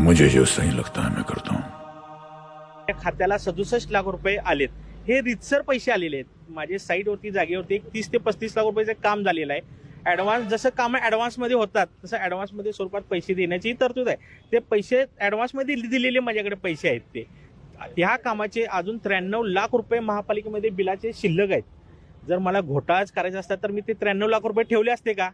मुझे जो सही लगता है मैं करता हूं। खात्याला 67 लाख रुपये आलेत. हे रितसर पैसे आलेले आहेत. माझे साईटवरती जागेवरती एक 30 ते 35 लाख रुपयाचं काम झालेलं आहे. ॲडव्हान्स जसं कामं ॲडव्हान्समध्ये होतात तसं ॲडव्हान्समध्ये स्वरूपात पैसे देण्याची तरतूद आहे. ते पैसे ॲडव्हान्समध्ये दिलेले माझ्याकडे पैसे आहेत ते. त्या कामाचे अजून 93 लाख रुपये महापालिकेमध्ये बिलाचे शिल्लक आहेत. जर मला घोटाळाच करायचा असता तर मी ते 93 लाख रुपये ठेवले असते का?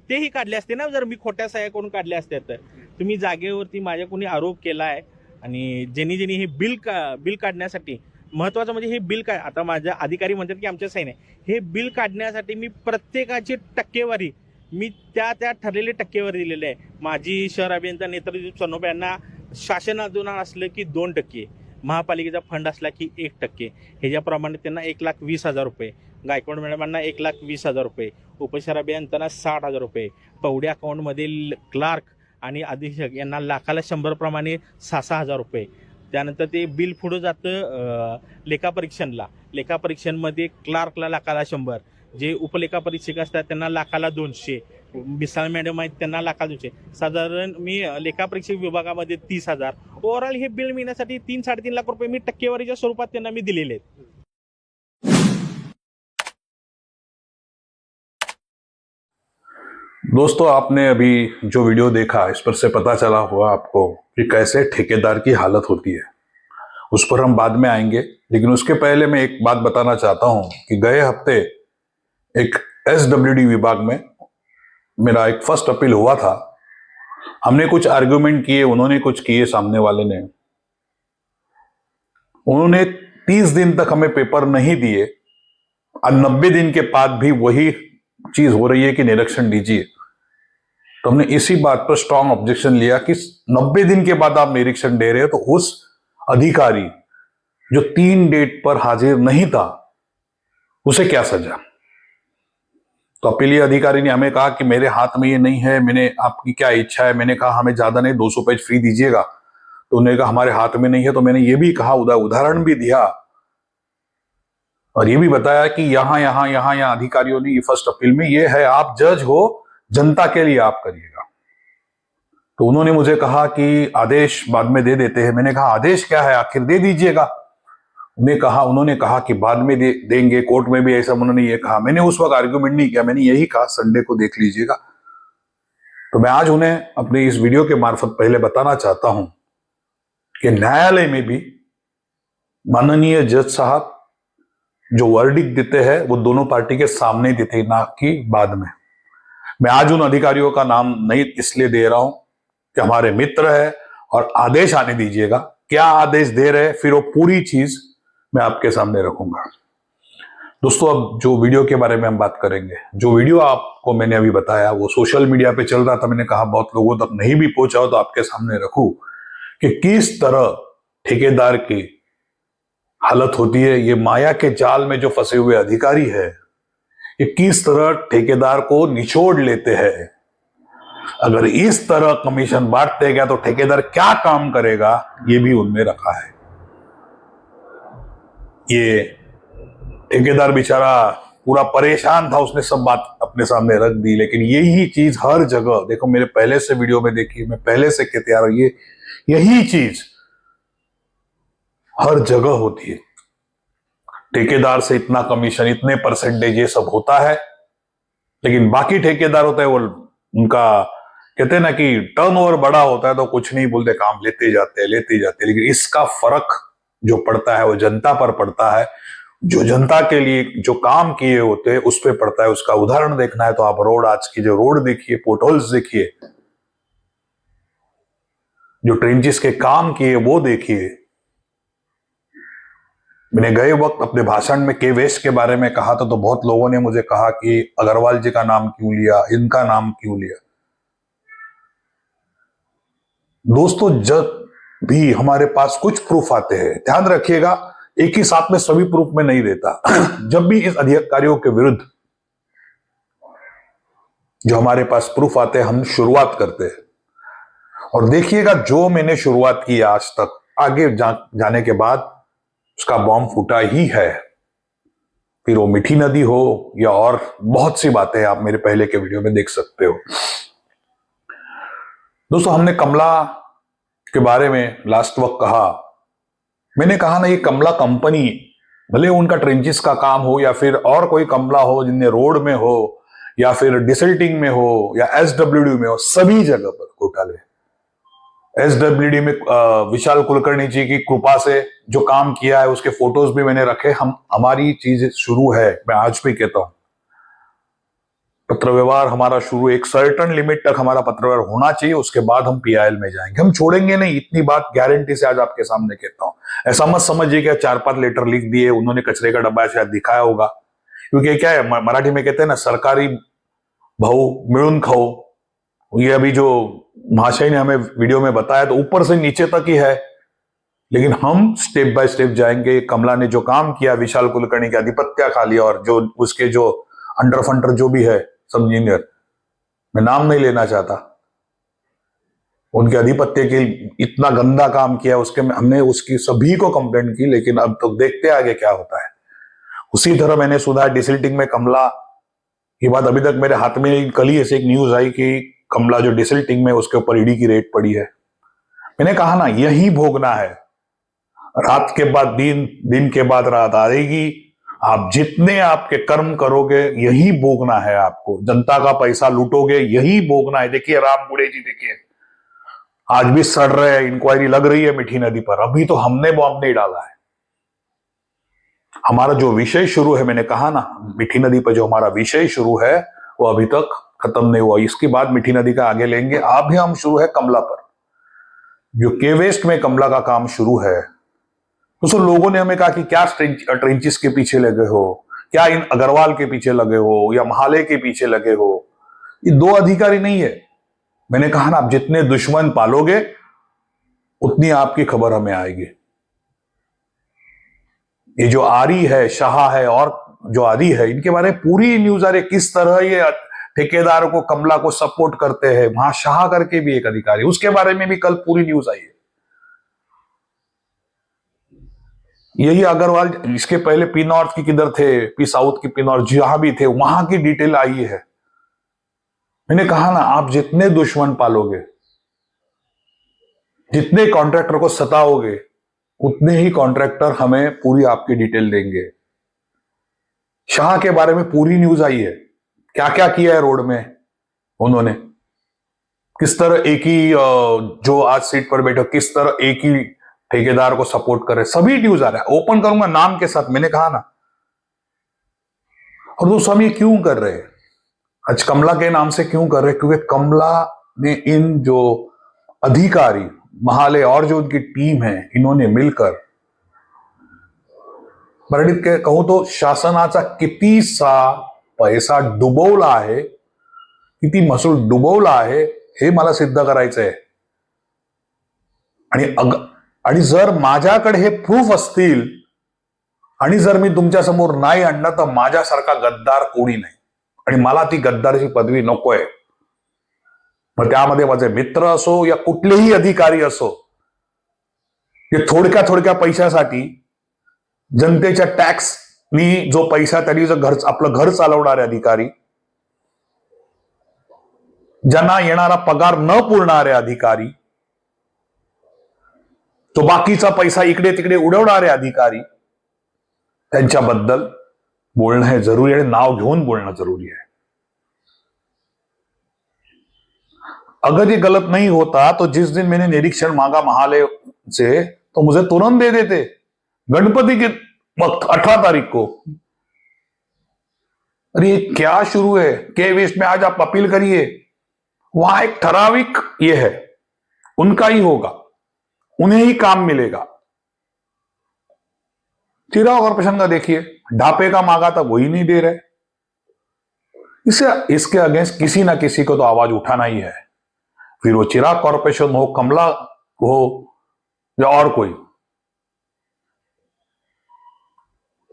तेही काढले असते ना, जर मी खोट्या सह्या करून काढले असते तर. तुम्ही जागेवरती माझ्या कोणी आरोप केला आहे आणि ज्यांनी हे बिल काढण्यासाठी महत्त्वाचं म्हणजे हे बिल काय, आता माझ्या अधिकारी म्हणतात की आमच्या सही नाही, हे बिल काढण्यासाठी मी प्रत्येकाची टक्केवारी मी त्या ठरलेली टक्केवारी दिलेली आहे. माझी शहर अभियंता नेत्रदीप सोनोपे यांना शासनातून असलं की 2%, महापालिकेचा फंड असला की 1%, ह्याच्याप्रमाणे त्यांना 1,20,000 रुपये, गायकवाड मॅडमांना 1,20,000 रुपये, उपशहर अभियंत्यांना 60,000 रुपये, पवडे अकाउंटमधील क्लार्क आणि अधीक्षक यांना लाखाला 100 प्रमाणे 6,000 रुपये. त्यानंतर ते बिल पुढं जातं लेखापरीक्षणमध्ये क्लार्कला लाखाला 100, जे उपलेखापरीक्षक असतात त्यांना लाखाला 200, मिसाळ मॅडम आहेत त्यांना लाखाला 200, साधारण मी लेखापरीक्षक विभागामध्ये 30,000. ओव्हरऑल हे बिल मिळण्यासाठी 3-3.5 लाख रुपये मी टक्केवारीच्या स्वरूपात त्यांना मी दिलेले आहेत. दोस्तों, आपने अभी जो वीडियो देखा इस पर से पता चला होगा आपको कि कैसे ठेकेदार की हालत होती है. उस पर हम बाद में आएंगे, लेकिन उसके पहले मैं एक बात बताना चाहता हूं कि गए हफ्ते एक SWD विभाग में मेरा एक फर्स्ट अपील हुआ था. हमने कुछ आर्ग्यूमेंट किए, उन्होंने कुछ किए, सामने वाले ने. उन्होंने 30 दिन तक हमें पेपर नहीं दिए और 90 दिन के बाद भी वही चीज हो रही है कि निरीक्षण दीजिए. तो हमने इसी बात पर स्ट्रांग ऑब्जेक्शन लिया कि 90 दिन के बाद आप निरीक्षण दे रहे हो, तो उस अधिकारी जो 3 डेट पर हाजिर नहीं था उसे क्या सजा. तो अपीलीय अधिकारी ने हमें कहा कि मेरे हाथ में ये नहीं है, मैंने आपकी क्या इच्छा है. मैंने कहा हमें ज्यादा नहीं, 200 पेज फ्री दीजिएगा. तो उन्होंने कहा हमारे हाथ में नहीं है. तो मैंने ये भी कहा, उदाहरण भी दिया और ये भी बताया कि यहां अधिकारियों ने ये फर्स्ट अपील में ये है, आप जज हो, जनता के लिए आप करिएगा. तो उन्होंने मुझे कहा कि आदेश बाद में दे देते हैं. मैंने कहा आदेश क्या है, आखिर दे दीजिएगा. उन्होंने कहा कि बाद में देंगे, कोर्ट में भी ऐसा उन्होंने ये कहा. मैंने उस वक्त आर्ग्यूमेंट नहीं किया, मैंने यही कहा संडे को देख लीजिएगा. तो मैं आज उन्हें अपनी इस वीडियो के मार्फत पहले बताना चाहता हूं कि न्यायालय में भी माननीय जज साहब जो वर्डिक्ट देते हैं वो दोनों पार्टी के सामने देते हैं, ना कि बाद में. मैं आज उन अधिकारियों का नाम नहीं इसलिए दे रहा हूं कि हमारे मित्र है और आदेश आने दीजिएगा. क्या आदेश दे रहे, फिर वो पूरी चीज मैं आपके सामने रखूंगा. दोस्तों, अब जो वीडियो के बारे में हम बात करेंगे, जो वीडियो आपको मैंने अभी बताया वो सोशल मीडिया पे चल रहा था. मैंने कहा बहुत लोगों तक नहीं भी पहुंचा हो तो आपके सामने रखूं कि किस तरह ठेकेदार की हालत होती है. ये माया के जाल में जो फंसे हुए अधिकारी है, ये किस तरह ठेकेदार को निचोड़ लेते हैं. अगर इस तरह कमीशन बांटते गया तो ठेकेदार क्या काम करेगा, ये भी उनमें रखा है. ये ठेकेदार बेचारा पूरा परेशान था, उसने सब बात अपने सामने रख दी. लेकिन यही चीज हर जगह, देखो मेरे पहले से वीडियो में देखिए, मैं पहले से कहते आ रहा हूं, यही चीज हर जगह होती है. ठेकेदार से इतना कमीशन, इतने परसेंटेज, ये सब होता है. लेकिन बाकी ठेकेदार होता है वो, उनका कहते हैं ना कि टर्नओवर बड़ा होता है तो कुछ नहीं बोलते, काम लेते जाते हैं. लेकिन इसका फर्क जो पड़ता है वो जनता पर पड़ता है. जो जनता के लिए जो काम किए होते हैं उस पर पड़ता है. उसका उदाहरण देखना है तो आप रोड, आज की जो रोड देखिए, पोर्टल्स देखिए, जो ट्रेंचेस के काम किए वो देखिए. मैंने गए वक्त अपने भाषण में के वेस्ट के बारे में कहा था तो बहुत लोगों ने मुझे कहा कि अग्रवाल जी का नाम क्यों लिया, इनका नाम क्यों लिया. दोस्तों, जब भी हमारे पास कुछ प्रूफ आते हैं, ध्यान रखिएगा, एक ही साथ में सभी प्रूफ में नहीं देता. जब भी इस अधिकारियों के विरुद्ध जो हमारे पास प्रूफ आते हैं, हम शुरुआत करते हैं. और देखिएगा, जो मैंने शुरुआत की आज तक, आगे जाने के बाद उसका बॉम्ब फूटा ही है. फिर वो मीठी नदी हो या और बहुत सी बातें आप मेरे पहले के वीडियो में देख सकते हो. दोस्तों, हमने कमला के बारे में लास्ट वक्त कहा, मैंने कहा ना, ये कमला कंपनी, भले उनका ट्रेंचेस का काम हो या फिर और कोई कमला हो जिनने रोड में हो या फिर डिसल्टिंग में हो या एसडब्ल्यूडी में हो, सभी जगह पर घोटाले। एसडब्ल्यूडी में विशाल कुलकर्णी जी की कृपा से जो काम किया है उसके फोटोज भी मैंने रखे। हमारी चीज शुरू है, मैं आज भी कहता हूं, पत्र व्यवहार हमारा शुरू, एक सर्टन लिमिट तक हमारा पत्र व्यवहार होना चाहिए, उसके बाद हम पीआईएल में जाएंगे। हम छोड़ेंगे नहीं, इतनी बात गारंटी से आज आपके सामने कहता हूं। ऐसा मत समझिए कि 4-5 लेटर लिख दिए, उन्होंने कचरे का डब्बा शायद दिखाया होगा, क्योंकि क्या है, मराठी में कहते हैं ना, सरकारी भाऊ मिळून खाओ। ये अभी जो महाशय ने हमें वीडियो में बताया तो ऊपर से नीचे तक ही है, लेकिन हम स्टेप बाय स्टेप जाएंगे। कमला ने जो काम किया, विशाल कुलकर्णी के आधिपत्य खा लिया, और जो उसके जो अंडर फंडर जो भी है सब इंजीनियर, मैं नाम नहीं लेना चाहता, उनके आधिपत्य के इतना गंदा काम किया, उसके हमने उसकी सभी को कंप्लेंट की, लेकिन अब तो देखते आगे क्या होता है। उसी तरह मैंने सुना डिसल्टिंग में कमला, ये बात अभी तक मेरे हाथ में नहीं, कल ही ऐसे एक न्यूज आई कि कमला जो डिसल्टिंग में, उसके ऊपर ईडी की रेड पड़ी है। मैंने कहा ना, यही भोगना है, रात के बाद दिन, दिन के बाद रात आएगी। आप जितने आपके कर्म करोगे यही भोगना है आपको, जनता का पैसा लूटोगे यही भोगना है। देखिए रामपुरे जी, देखिए आज भी सड़ रहे हैं, इंक्वायरी लग रही है मीठी नदी पर, अभी तो हमने बॉम्ब नहीं डाला है। हमारा जो विषय शुरू है, मैंने कहा ना, मीठी नदी पर जो हमारा विषय शुरू है वो अभी तक खत्म नहीं हुआ, इसके बाद मीठी नदी का आगे लेंगे। अब हम शुरू है कमला पर, जो के वेस्ट में कमला का काम शुरू है। तो सो लोगों ने हमें कहा कि क्या ट्रेंचेस के पीछे लगे हो, क्या इन अग्रवाल के पीछे लगे हो या महाले के पीछे लगे हो। ये दो अधिकारी नहीं है। मैंने कहा ना, आप जितने दुश्मन पालोगे उतनी आपकी खबर हमें आएगी। ये जो आरी है, शाह है और जो आरी है, इनके बारे में पूरी न्यूज आ रही है, किस तरह ये ठेकेदार को, कमला को सपोर्ट करते हैं। वहां शाह करके भी एक अधिकारी, उसके बारे में भी कल पूरी न्यूज आई है। यही अग्रवाल, इसके पहले पी नॉर्थ की किधर थे, पी साउथ की, पी नॉर्थ जहां भी थे, वहां की डिटेल आई है। मैंने कहा ना, आप जितने दुश्मन पालोगे, जितने कॉन्ट्रैक्टर को सताओगे, उतने ही कॉन्ट्रैक्टर हमें पूरी आपकी डिटेल देंगे। शाह के बारे में पूरी न्यूज आई है, क्या क्या किया है रोड में उन्होंने, किस तरह एक ही जो आज सीट पर बैठे, किस तरह एक ही ठेकेदार को सपोर्ट कर रहे, सभी न्यूज आ रहा है। ओपन करूंगा नाम के साथ, मैंने कहा ना। और दोस्तों, हम ये क्यों कर रहे हैं आज, कमला के नाम से क्यों कर रहे हैं? क्योंकि कमला ने इन जो अधिकारी महाले और जो उनकी टीम है, इन्होंने मिलकर, मराठीत के कहूं तो शासनाचा कितीसा पैसा डुबवला आहे, किती महसूल डुबवला आहे, हे मला सिद्ध करायचं आहे। आणि जर माझ्याकडे हे प्रूफ असतील आणि जर मी तुमच्या समोर नाही आणलं, तर माझ्यासारखा गद्दार कोणी नाही, आणि मला ती गद्दारची पदवी नकोय। मग त्यामध्ये माझे मित्र असो या कुठलेही अधिकारी असो, ते थोडक्या थोडक्या पैशासाठी, जनतेच्या टॅक्सनी जो पैसा, त्यांनी जो घर, आपलं घर चालवणारे अधिकारी, ज्यांना येणारा पगार न पुरणारे अधिकारी, तो बाकीचा पैसा इकडे तिकडे उडवणारे अधिकारी, त्यांच्याबद्दल बोलणं हे जरुरी आहे, नाव घेऊन बोलणं जरुरी है। अगर ये गलत नहीं होता तो जिस दिन मैंने निरीक्षण मांगा महाले से, तो मुझे तुरंत दे देते, गणपति के वक्त 18 तारीख को। अरे ये क्या शुरू है, के वेस्ट में आज आप अपील करिए, वहां एक ठराविक ये है, उनका ही होगा, उन्हें ही काम मिलेगा। चिराग कॉर्पोरेशन का देखिए, ढापे का मांगा था वही नहीं दे रहे। इसके अगेंस्ट किसी ना किसी को तो आवाज उठाना ही है, फिर वो चिराग कॉर्पोरेशन हो, कमला हो या और कोई।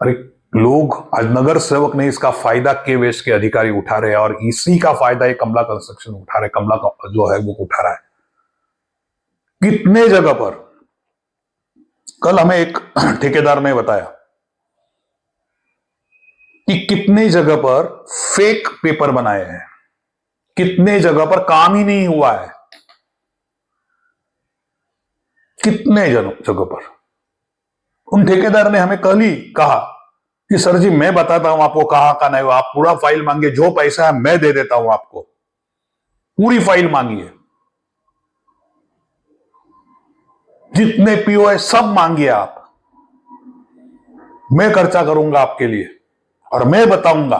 अरे लोग आज नगर सेवक ने इसका फायदा के वेस्ट के अधिकारी उठा रहे हैं, और इसी का फायदा ये कमला कंस्ट्रक्शन उठा रहे, कमला जो है वो उठा रहा है कितने जगह पर। कल हमें एक ठेकेदार ने बताया कि कितने जगह पर फेक पेपर बनाए हैं, कितने जगह पर काम ही नहीं हुआ है। कितने जगहों पर उन ठेकेदार ने हमें कल ही कहा कि सर जी मैं बताता हूं आपको कहां का नहीं, आप पूरा फाइल मांगिए, जो पैसा है मैं दे देता हूं आपको, पूरी फाइल मांगिए, जितने पीओ है सब मांगिए आप, मैं खर्चा करूंगा आपके लिए और मैं बताऊंगा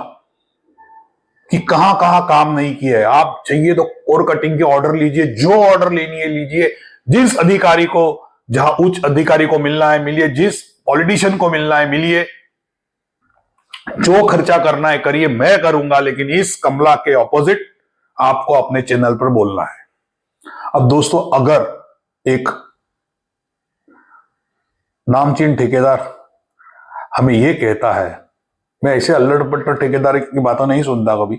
कि कहां कहां काम नहीं किया है। आप चाहिए तो कोर कटिंग के ऑर्डर लीजिए, जो ऑर्डर लेनी है लीजिए, जिस अधिकारी को, जहां उच्च अधिकारी को मिलना है मिलिए, जिस पॉलिटिशियन को मिलना है मिलिए, जो खर्चा करना है करिए, मैं करूंगा, लेकिन इस कमला के ऑपोजिट आपको अपने चैनल पर बोलना है। अब दोस्तों, अगर एक नामचीन ठेकेदार हमें यह कहता है, मैं ऐसे अल्लड़ पट्टड़ ठेकेदार की बातों नहीं सुनता कभी,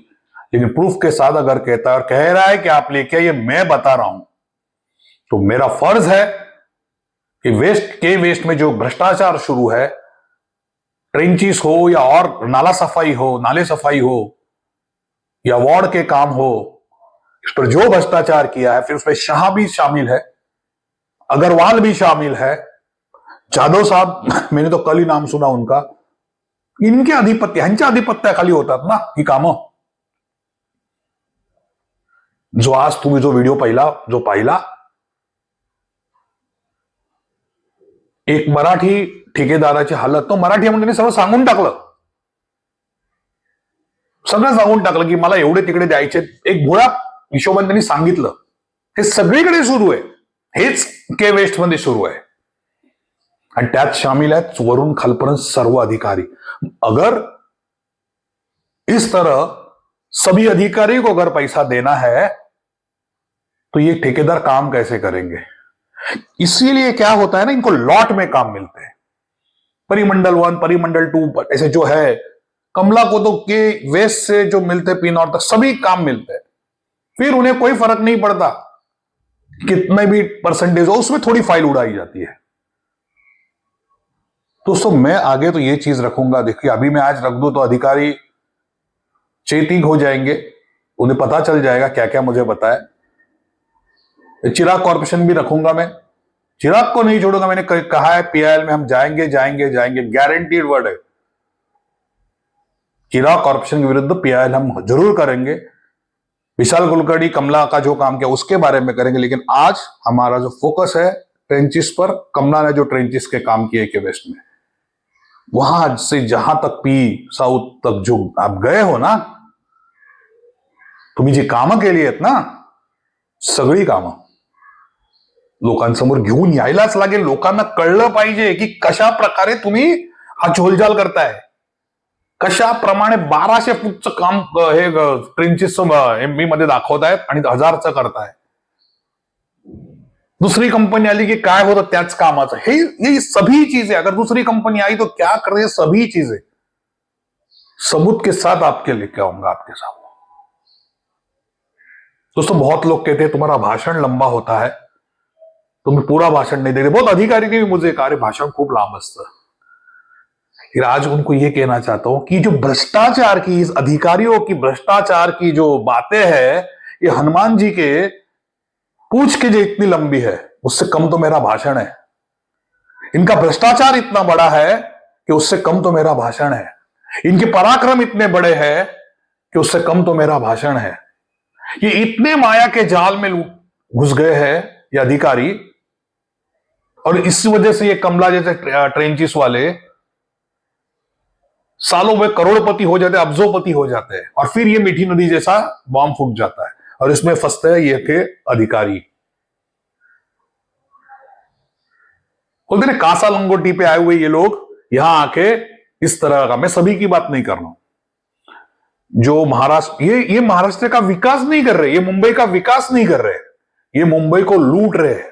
लेकिन प्रूफ के साथ अगर कहता है और कह रहा है कि आप लेके आइए, मैं बता रहा हूं, तो मेरा फर्ज है कि वेस्ट में जो भ्रष्टाचार शुरू है, ट्रेंचिस हो या और नाला सफाई हो, नाले सफाई हो या वार्ड के काम हो, इस पर जो भ्रष्टाचार किया है, फिर उसमें शाह भी शामिल है, अग्रवाल भी शामिल है, जाधव साहब मैंने तो कल ही नाम सुना उनका, इनके आधिपत्य, ह्यांच्या आधिपत्याखाली होतात ना ही कामं। जो आज तुम्ही जो व्हिडिओ पाहिला, एक मराठी ठेकेदाराची हालत, तो मराठी मंडळीने सगळं सांगून टाकलं, की मला एवढे तिकडे द्यायचे, एक भोळा हिशोबाने त्यांनी सांगितलं। हे सगळीकडे सुरू आहे, हेच के वेस्ट मध्ये सुरू आहे आणि त्यात शामिल आहेत वरून खालपर्यंत सर्व अधिकारी। अगर इस तरह सभी अधिकारी को अगर पैसा देना है तो ये ठेकेदार काम कैसे करेंगे? इसीलिए क्या होता है ना, इनको लॉट में काम मिलते हैं, परिमंडल 1, परिमंडल 2, ऐसे जो है, कमला को तो के वेस्ट से जो मिलते पी नॉर्थ तक सभी काम मिलते हैं, फिर उन्हें कोई फर्क नहीं पड़ता कितने भी परसेंटेज हो, उसमें थोड़ी फाइल उड़ाई जाती है। दोस्तों, मैं आगे तो ये चीज रखूंगा, देखिए अभी मैं आज रख दूं तो अधिकारी चेतिंग हो जाएंगे, उन्हें पता चल जाएगा क्या क्या मुझे बताया। चिराग कॉर्पोरेशन भी रखूंगा मैं, चिराग को नहीं छोड़ूंगा, मैंने कहा है पीआईएल में हम जाएंगे, गारंटीड वर्ड है। चिराग कॉर्पोरेशन के विरुद्ध पीआईएल हम जरूर करेंगे, विशाल कुलकर्णी कमला का जो काम किया उसके बारे में करेंगे, लेकिन आज हमारा जो फोकस है ट्रेंचिस पर, कमला ने जो ट्रेंचिस के काम किए के वेस्ट में, वहां से जहां तक पी साउथ तक जो आप गए हो ना, तुम्ही जी कामं केली आहेत ना, सगळी कामं लोकांसमोर घेऊन यायलाच लागेल। लोकांना कळलं पाहिजे की कशा प्रकारे तुम्ही हा झोलझाल करताय, कशाप्रमाणे 1200 फूटचं काम हे ट्रेंचिस एमबी मध्ये दाखवतायत आणि 1000चं करताय। दूसरी कंपनी आली कि काय होतं त्याच कामाचं, हे सभी चीजें, अगर दूसरी कंपनी आई तो क्या कर रही है, सभी चीजें सबूत के साथ आपके लेके आऊंगा आपके सामने। दोस्तों, बहुत लोग कहते हैं तुम्हारा भाषण लंबा होता है, तुम्हें पूरा भाषण नहीं देते। बहुत अधिकारी ने भी मुझे कहा भाषण खूब लांब असतं। फिर आज उनको यह कहना चाहता हूं कि जो भ्रष्टाचार की, इस अधिकारियों की भ्रष्टाचार की जो बातें है, ये हनुमान जी के पूछ के जो इतनी लंबी है, उससे कम तो मेरा भाषण है। इनका भ्रष्टाचार इतना बड़ा है कि उससे कम तो मेरा भाषण है। इनके पराक्रम इतने बड़े हैं कि उससे कम तो मेरा भाषण है। ये इतने माया के जाल में घुस गए हैं ये अधिकारी, और इस वजह से ये कमला जैसे ट्रेंचिस वाले सालों में करोड़पति हो जाते, अब्जोपति हो जाते हैं, और फिर ये मीठी नदी जैसा बॉम्ब फूट जाता है और इसमें फंसते हैं ये के अधिकारी। बोलते ना कासा लंगोटी पे आए हुए ये लोग यहां आके इस तरह का, मैं सभी की बात नहीं कर रहा हूं, जो महाराष्ट्र, ये महाराष्ट्र का विकास नहीं कर रहे, ये मुंबई का विकास नहीं कर रहे, ये मुंबई को लूट रहे हैं,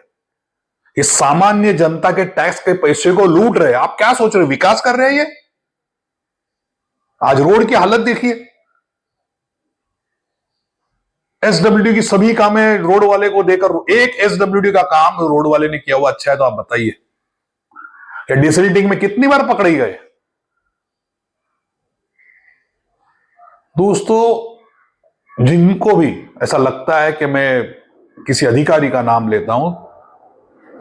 ये सामान्य जनता के टैक्स के पैसे को लूट रहे हैं। आप क्या सोच रहे हो, विकास कर रहे हैं ये? आज रोड की हालत देखिए, एसडब्ल्यूडी की सभी कामें रोड वाले को देकर, एक एसडब्ल्यूडी का काम रोड वाले ने किया हुआ अच्छा है तो आप बताइए, या डिसल्टिंग में कितनी बार पकड़े गए? दोस्तों, जिनको भी ऐसा लगता है कि मैं किसी अधिकारी का नाम लेता हूं,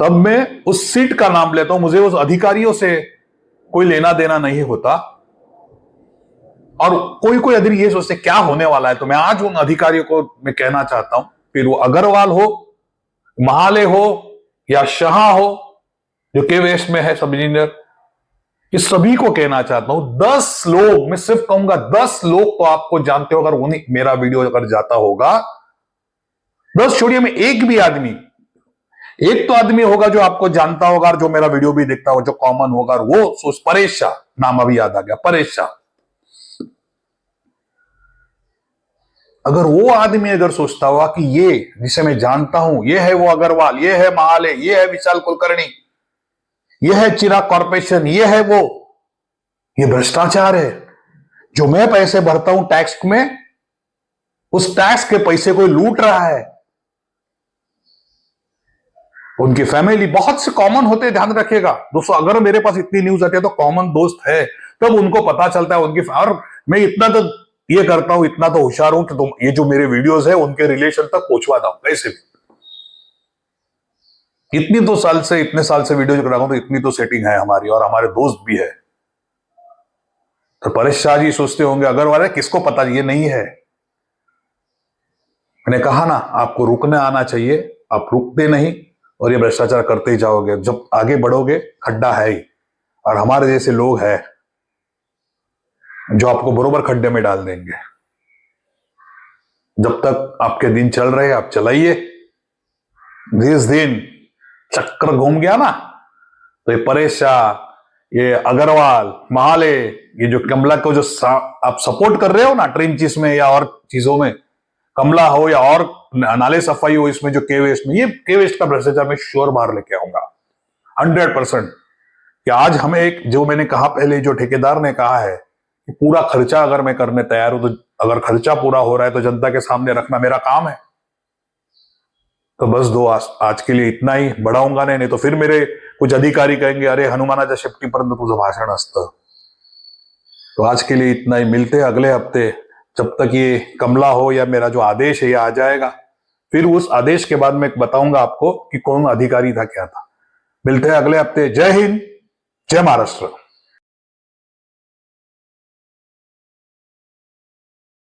तब मैं उस सीट का नाम लेता हूं, मुझे उस अधिकारियों से कोई लेना देना नहीं होता। और कोई कोई अधिकारी ये सोचते क्या होने वाला है, तो मैं आज उन अधिकारियों को मैं कहना चाहता हूं, फिर वो अग्रवाल हो, महाले हो या शाह हो जो के वेस्ट में है सब इंजीनियर, इस सभी को कहना चाहता हूं 10 लोग, मैं सिर्फ कहूंगा 10 लोग तो आपको जानते हो, अगर उन्हीं मेरा वीडियो अगर जाता होगा 10 छोड़िए में एक भी आदमी, एक तो आदमी होगा जो आपको जानता होगा, जो मेरा वीडियो भी देखता होगा, जो कॉमन होगा, वो सोच परेश शाह, नाम अभी याद आ गया, परेश शाह। अगर वो आदमी अगर सोचता हुआ कि ये जिसे मैं जानता हूं, ये है वो अग्रवाल, ये है महाले, ये है विशाल कुलकर्णी, ये है चिराग कॉर्पोरेशन, ये है वो, ये भ्रष्टाचार है, जो मैं पैसे भरता हूं टैक्स में, उस टैक्स के पैसे कोई लूट रहा है, उनकी फैमिली बहुत से कॉमन होते हैं, ध्यान रखिएगा दोस्तों। अगर मेरे पास इतनी न्यूज आती है तो कॉमन दोस्त है, तब उनको पता चलता है उनकी। और मैं इतना तो ये करता हूं, इतना तो होशियार हूं कि तुम ये जो मेरे वीडियोस है उनके रिलेशन तक पहुंचवाता हूं कैसे भी। इतने साल से वीडियो जो कर रहा हूं, तो इतनी तो सेटिंग है हमारी, और हमारे दोस्त भी है। तो परेश शाह जी सोचते होंगे अग्रवाल है, किसको पता, ये नहीं है। मैंने कहा ना, आपको रुकने आना चाहिए, आप रुकते नहीं और ये भ्रष्टाचार करते ही जाओगे। जब आगे बढ़ोगे खड्डा है ही, और हमारे जैसे लोग हैं जो आपको बरोबर खड्डे में डाल देंगे। जब तक आपके दिन चल रहे आप चलाइए, जिस दिन चक्कर घूम गया ना, तो ये परेश शाह, ये अग्रवाल, महाले, ये जो कमला को जो आप सपोर्ट कर रहे हो ना ट्रेन चीज में या और चीजों में, कमला हो या और नाले सफाई हो, इसमें जो के वेस्ट में, ये के वेस्ट का भ्रष्टाचार मैं श्योर बाहर लेके आऊंगा 100%। कि आज हमें एक, जो मैंने कहा पहले, जो ठेकेदार ने कहा है कि पूरा खर्चा अगर मैं करने तैयार हूं, तो अगर खर्चा पूरा हो रहा है तो जनता के सामने रखना मेरा काम है। तो बस दो आज के लिए इतना ही, बढ़ाऊंगा नहीं तो फिर मेरे कुछ अधिकारी कहेंगे अरे हनुमानाच्या शेपटीपर्यंत तुझं भाषण असतं। तो आज के लिए इतना ही, मिलते हैं अगले हफ्ते। जब तक ये कमला हो या मेरा जो आदेश है ये आ जाएगा, फिर उस आदेश के बाद मैं बताऊंगा आपको कि कौन अधिकारी था, क्या था। मिलते हैं अगले हफ्ते। जय हिंद, जय महाराष्ट्र।